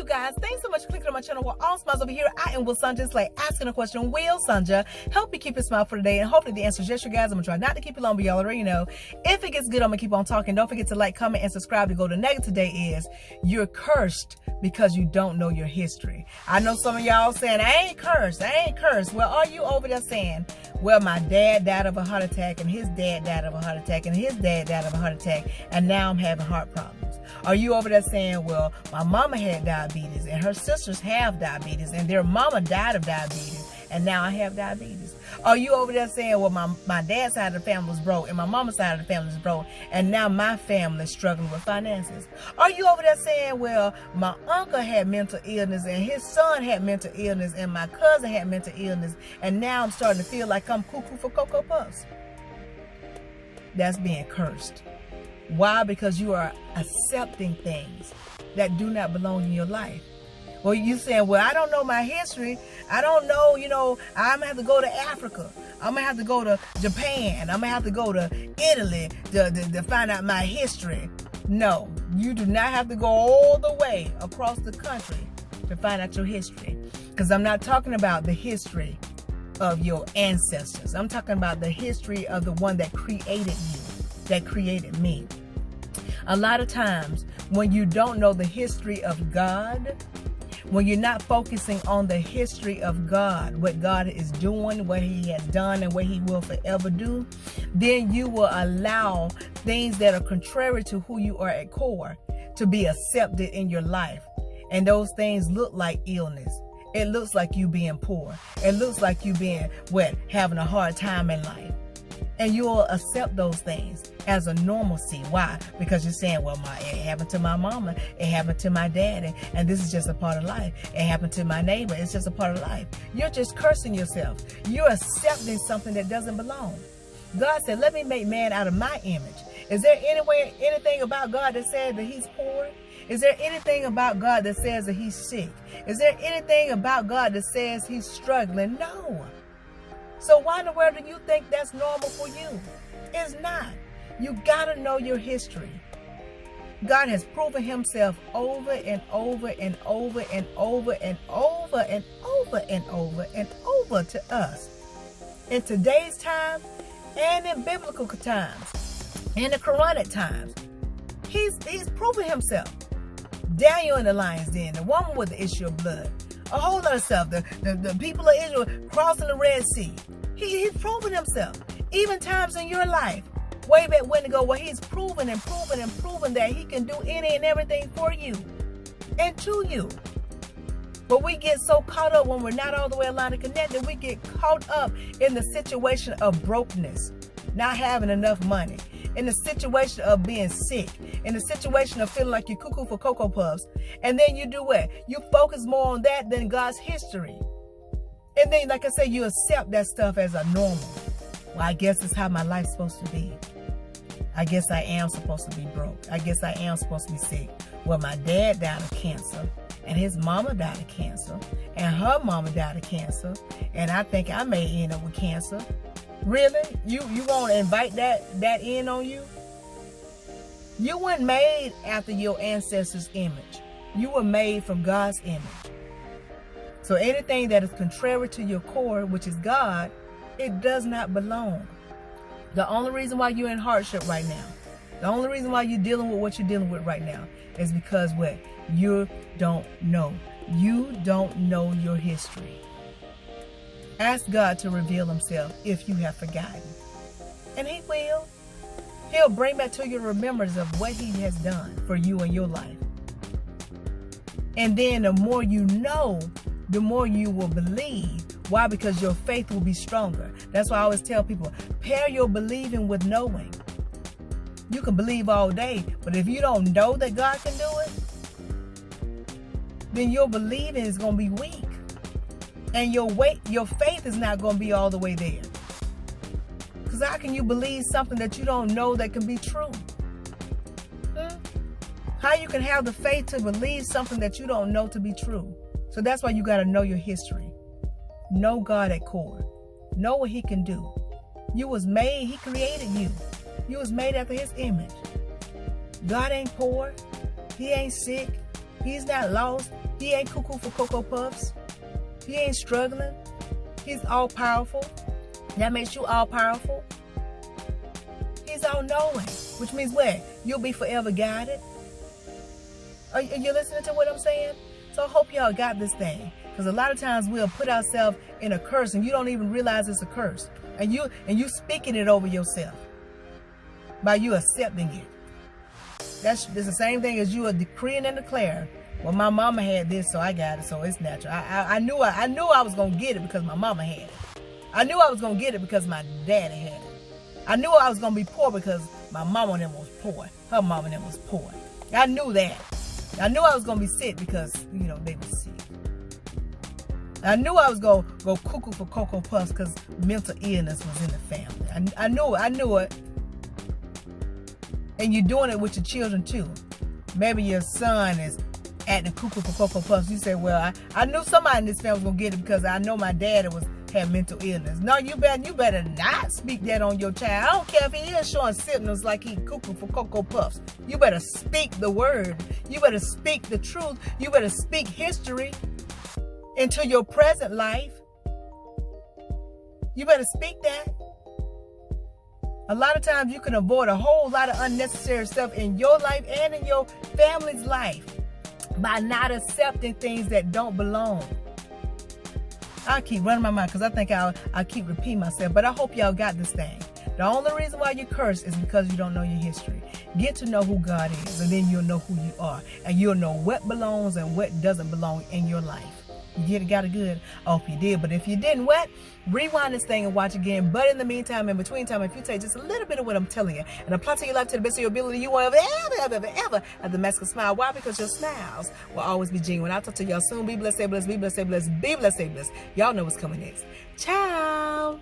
you guys. Thanks so much for clicking on my channel. We're all smiles over here. I am Will Sanja. It's like asking a question. Will Sanja help you keep your smile for today? And hopefully the answer is yes, you guys. I'm going to try not to keep you long, but y'all already know. If it gets good, I'm going to keep on talking. Don't forget to like, comment, and subscribe to go to negative today is you're cursed because you don't know your history. I know some of y'all saying, I ain't cursed. Well, are you over there saying, well, my dad died of a heart attack, and his dad died of a heart attack, and his dad died of a heart attack, and now I'm having heart problems? Are you over there saying, well, my mama had diabetes, and her sisters have diabetes, and their mama died of diabetes, and now I have diabetes? Are you over there saying, well, my dad's side of the family was broke, and my mama's side of the family is broke, and now my family is struggling with finances? Are you over there saying, well, my uncle had mental illness, and his son had mental illness, and my cousin had mental illness, and now I'm starting to feel like I'm cuckoo for Cocoa Puffs? That's being cursed. Why? Because you are accepting things that do not belong in your life. Well, you saying, well, I don't know my history. I don't know, I'm going to have to go to Africa. I'm going to have to go to Japan. I'm going to have to go to Italy to find out my history. No, you do not have to go all the way across the country to find out your history. Because I'm not talking about the history of your ancestors. I'm talking about the history of the one that created you, that created me. A lot of times when you don't know the history of God, when you're not focusing on the history of God, what God is doing, what he has done, and what he will forever do, then you will allow things that are contrary to who you are at core to be accepted in your life. And those things look like illness. It looks like you being poor. It looks like you being, having a hard time in life. And you'll accept those things as a normalcy. Why? Because you're saying, well, it happened to my mama, it happened to my daddy, and this is just a part of life. It happened to my neighbor, it's just a part of life. You're just cursing yourself. You're accepting something that doesn't belong. God said, let me make man out of my image. Is there anything about God that says that he's poor? Is there anything about God that says that he's sick? Is there anything about God that says he's struggling? No. So why in the world do you think that's normal for you? It's not. You gotta know your history. God has proven himself over and over and over and over and over and over and over and over to us. In today's time and in biblical times, in the Quranic times, he's proven himself. Daniel in the lion's den, the woman with the issue of blood, a whole lot of stuff. The people of Israel crossing the Red Sea. He's proven himself. Even times in your life, way back when ago, where he's proven and proven and proven that he can do any and everything for you and to you. But we get so caught up when we're not all the way aligned and connected. We get caught up in the situation of brokenness, not having enough money, in the situation of being sick, in the situation of feeling like you're cuckoo for Cocoa Puffs. And then you do what? You focus more on that than God's history. And then, like I said, you accept that stuff as a normal. Well, I guess it's how my life's supposed to be. I guess I am supposed to be broke. I guess I am supposed to be sick. Well, my dad died of cancer, and his mama died of cancer, and her mama died of cancer, and I think I may end up with cancer. Really? You want to invite that in on you? You weren't made after your ancestors' image. You were made from God's image. So anything that is contrary to your core, which is God, it does not belong. The only reason why you're in hardship right now, the only reason why you're dealing with what you're dealing with right now is because you don't know. You don't know your history. Ask God to reveal himself if you have forgotten. And he will. He'll bring back to your remembrance of what he has done for you in your life. And then the more you know, the more you will believe. Why? Because your faith will be stronger. That's why I always tell people, pair your believing with knowing. You can believe all day, but if you don't know that God can do it, then your believing is going to be weak. And your faith is not going to be all the way there. Because how can you believe something that you don't know that can be true? How you can have the faith to believe something that you don't know to be true? So that's why you got to know your history. Know God at core. Know what he can do. You was made, he created you. You was made after his image. God ain't poor. He ain't sick. He's not lost. He ain't cuckoo for Cocoa Puffs. He ain't struggling. He's all powerful. That makes you all powerful. He's all knowing, which means what? You'll be forever guided. Are you listening to what I'm saying? So I hope y'all got this thing. Because a lot of times we'll put ourselves in a curse and you don't even realize it's a curse. And you speaking it over yourself by you accepting it. That's the same thing as you are decreeing and declaring. Well, my mama had this, so I got it, so it's natural. I knew I was gonna get it because my mama had it. I knew I was gonna get it because my daddy had it. I knew I was gonna be poor because my mama and them was poor. Her mama and them was poor. I knew that. I knew I was gonna be sick because they were sick. I knew I was gonna go cuckoo for Cocoa Puffs because mental illness was in the family. I knew it. And you're doing it with your children too. Maybe your son is acting cuckoo for Cocoa Puffs. You say, well, I knew somebody in this family was gonna get it because I know my dad had mental illness. No, you better not speak that on your child. I don't care if he is showing symptoms like he cuckoo for Cocoa Puffs. You better speak the word. You better speak the truth. You better speak history into your present life. You better speak that. A lot of times you can avoid a whole lot of unnecessary stuff in your life and in your family's life by not accepting things that don't belong. I keep running my mind because I think I keep repeating myself, but I hope y'all got this thing. The only reason why you curse is because you don't know your history. Get to know who God is, and then you'll know who you are, and you'll know what belongs and what doesn't belong in your life. You got it good? I hope you did. But if you didn't, rewind this thing and watch again. But in the meantime, in between time, if you take just a little bit of what I'm telling you and apply to your life to the best of your ability, you won't ever have the mask of smile. Why? Because your smiles will always be genuine. I'll talk to y'all soon. Be blessed, stay blessed, be blessed, stay blessed, be blessed, stay blessed. Y'all know what's coming next. Ciao.